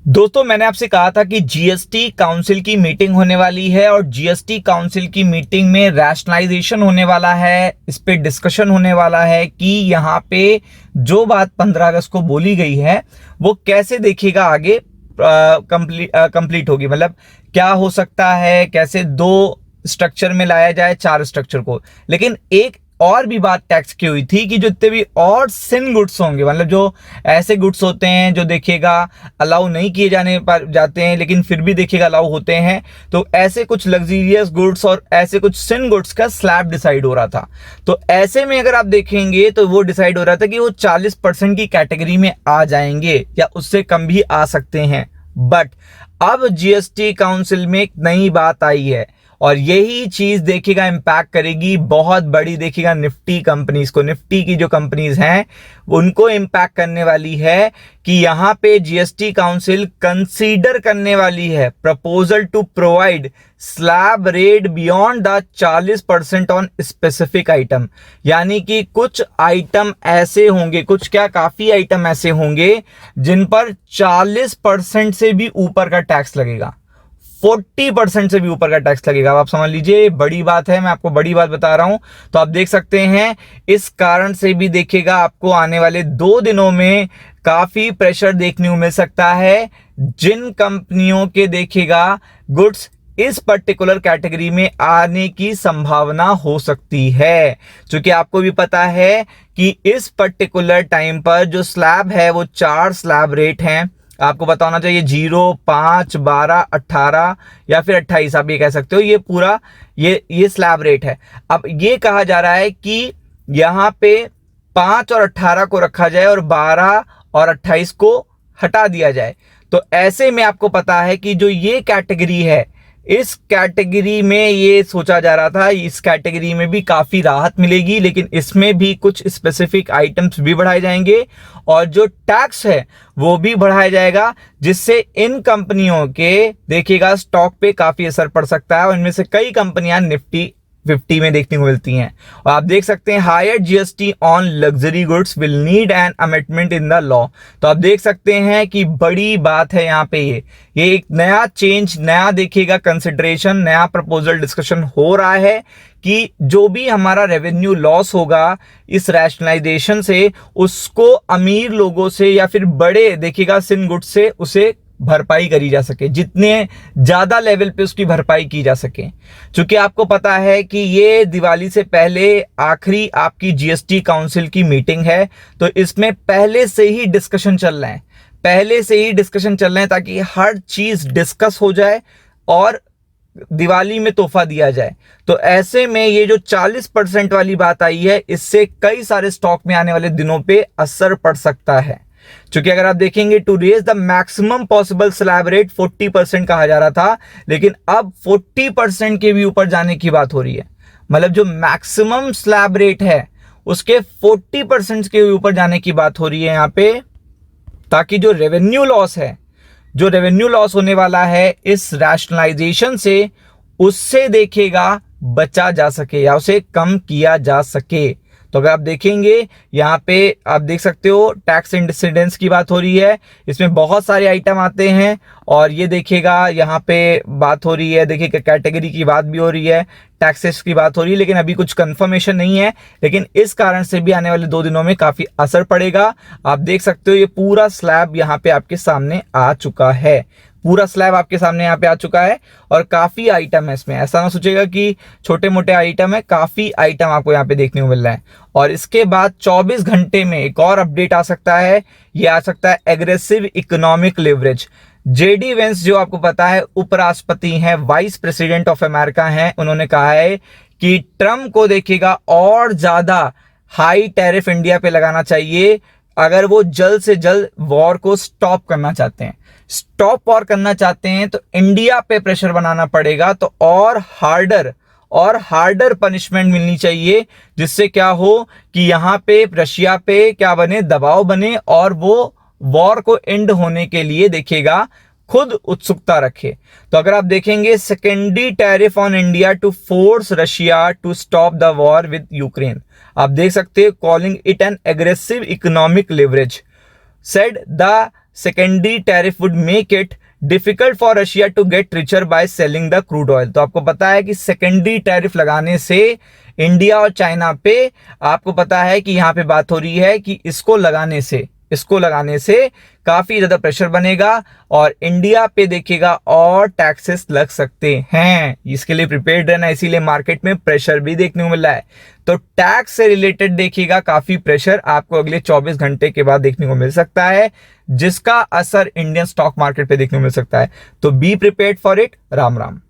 दोस्तों, मैंने आपसे कहा था कि जीएसटी काउंसिल की मीटिंग होने वाली है और जीएसटी काउंसिल की मीटिंग में रैशनलाइजेशन होने वाला है। इस पे डिस्कशन होने वाला है कि यहाँ पे जो बात 15 अगस्त को बोली गई है वो कैसे देखिएगा आगे कंप्लीट होगी। मतलब क्या हो सकता है, कैसे दो स्ट्रक्चर में लाया जाए, चार स्ट्रक्चर को। लेकिन एक और भी बात टैक्स की हुई थी कि जितने भी और सिन गुड्स होंगे, मतलब जो ऐसे गुड्स होते हैं जो देखिएगा अलाउ नहीं किए जाने पर जाते हैं लेकिन फिर भी देखिएगा अलाउ होते हैं, तो ऐसे कुछ लग्जरियस गुड्स और ऐसे कुछ सिन गुड्स का स्लैब डिसाइड हो रहा था। तो ऐसे में अगर आप देखेंगे तो वो डिसाइड हो रहा था कि वो 40% की कैटेगरी में आ जाएंगे या उससे कम भी आ सकते हैं। बट अब जीएसटी काउंसिल में एक नई बात आई है और यही चीज देखिएगा इंपैक्ट करेगी बहुत बड़ी, देखिएगा निफ्टी कंपनीज को, निफ्टी की जो कंपनीज हैं उनको इंपैक्ट करने वाली है कि यहां पे जीएसटी काउंसिल कंसीडर करने वाली है proposal to provide slab rate beyond the 40% on specific item. यानी कि कुछ आइटम ऐसे होंगे, कुछ क्या काफी आइटम ऐसे होंगे जिन पर 40% से भी ऊपर का टैक्स लगेगा, 40% से भी ऊपर का टैक्स लगेगा। अब आप समझ लीजिए, बड़ी बात है, मैं आपको बड़ी बात बता रहा हूं। तो आप देख सकते हैं इस कारण से भी देखिएगा आपको आने वाले 2 दिनों में काफी प्रेशर देखने को मिल सकता है। जिन कंपनियों के देखिएगा गुड्स इस पर्टिकुलर कैटेगरी में आने की संभावना हो सकती है, क्योंकि आपको भी पता है कि इस पर्टिकुलर टाइम पर जो स्लैब है वो 4 स्लैब रेट हैं। आपको पता होना चाहिए 0, 5, 12, 18 या फिर 28, आप ये कह सकते हो। ये पूरा ये स्लैब रेट है। अब ये कहा जा रहा है कि यहां पे 5 और 18 को रखा जाए और 12 और 28 को हटा दिया जाए। तो ऐसे में आपको पता है कि जो ये कैटेगरी है, इस कैटेगरी में ये सोचा जा रहा था इस कैटेगरी में भी काफी राहत मिलेगी, लेकिन इसमें भी कुछ स्पेसिफिक आइटम्स भी बढ़ाए जाएंगे और जो टैक्स है वो भी बढ़ाया जाएगा, जिससे इन कंपनियों के देखिएगा स्टॉक पे काफी असर पड़ सकता है और इनमें से कई कंपनियां निफ्टी 50 में देखने को मिलती हैं। और आप देख सकते हैं higher GST on luxury goods will need an amendment in the law. तो आप देख सकते हैं कि बड़ी बात है यहाँ पे, ये एक नया चेंज, नया देखिएगा कंसिडरेशन, नया प्रपोजल डिस्कशन हो रहा है कि जो भी हमारा रेवेन्यू लॉस होगा इस रैशनलाइजेशन से, उसको अमीर लोगों से या फिर बड़े देखिएगा सिन गुड्स से उसे भरपाई करी जा सके, जितने ज्यादा लेवल पे उसकी भरपाई की जा सके। क्योंकि आपको पता है कि ये दिवाली से पहले आखिरी आपकी जीएसटी काउंसिल की मीटिंग है, तो इसमें पहले से ही डिस्कशन चल रहे हैं, पहले से ही डिस्कशन चल रहे हैं ताकि हर चीज डिस्कस हो जाए और दिवाली में तोहफा दिया जाए। तो ऐसे में ये जो 40% वाली बात आई है, इससे कई सारे स्टॉक में आने वाले दिनों पे असर पड़ सकता है। क्योंकि अगर आप देखेंगे to raise the maximum possible slab rate 40% कहा जा रहा था, लेकिन अब 40% के भी ऊपर जाने की बात हो रही है। मतलब जो मैक्सिमम स्लैब रेट है उसके 40% के ऊपर जाने की बात हो रही है यहाँ पे, ताकि जो रेवेन्यू लॉस है, जो रेवेन्यू लॉस होने वाला है इस रैशनलाइजेशन से, उससे देखिएगा बचा जा सके या उसे कम किया जा सके। तो अगर आप देखेंगे यहाँ पे आप देख सकते हो टैक्स इंसिडेंस की बात हो रही है, इसमें बहुत सारे आइटम आते हैं और ये देखिएगा यहाँ पे बात हो रही है, देखिए कैटेगरी की बात भी हो रही है, टैक्सेस की बात हो रही है, लेकिन अभी कुछ कंफर्मेशन नहीं है। लेकिन इस कारण से भी आने वाले 2 दिनों में काफी असर पड़ेगा। आप देख सकते हो ये पूरा स्लैब यहाँ पे आपके सामने आ चुका है, पूरा स्लैब आपके सामने यहाँ पे आ चुका है और काफी आइटम है इसमें। ऐसा ना सोचेगा कि छोटे मोटे आइटम है, काफी आइटम आपको यहाँ पे देखने को मिल रहा है। और इसके बाद 24 घंटे में एक और अपडेट आ सकता है, ये आ सकता है aggressive economic leverage. JD Vance जो आपको पता है उपराष्ट्रपति हैं, वाइस प्रेसिडेंट ऑफ अमेरिका हैं, उन्होंने कहा है कि ट्रम्प को देखिएगा और ज्यादा हाई टैरिफ इंडिया पे लगाना चाहिए अगर वो जल्द से जल्द वॉर को स्टॉप करना चाहते हैं। स्टॉप वॉर करना चाहते हैं तो इंडिया पे प्रेशर बनाना पड़ेगा, तो और हार्डर पनिशमेंट मिलनी चाहिए, जिससे क्या हो कि यहाँ पे रशिया पे क्या बने, दबाव बने और वो वॉर को एंड होने के लिए देखिएगा खुद उत्सुकता रखे। तो अगर आप देखेंगे secondary tariff on India to force Russia to stop the war with Ukraine, आप देख सकते हो calling it an aggressive economic leverage, said the secondary tariff would make it difficult for Russia to get richer by selling the crude oil. तो आपको पता है कि secondary tariff लगाने से इंडिया और चाइना पे, आपको पता है कि यहाँ पे बात हो रही है कि इसको लगाने से काफी ज्यादा प्रेशर बनेगा और इंडिया पे देखिएगा और टैक्सेस लग सकते हैं। इसके लिए प्रिपेयर्ड रहना, इसीलिए मार्केट में प्रेशर भी देखने को मिल रहा है। तो टैक्स से रिलेटेड देखिएगा काफी प्रेशर आपको अगले 24 घंटे के बाद देखने को मिल सकता है, जिसका असर इंडियन स्टॉक मार्केट पे देखने को मिल सकता है। तो be prepared for it. Ram Ram.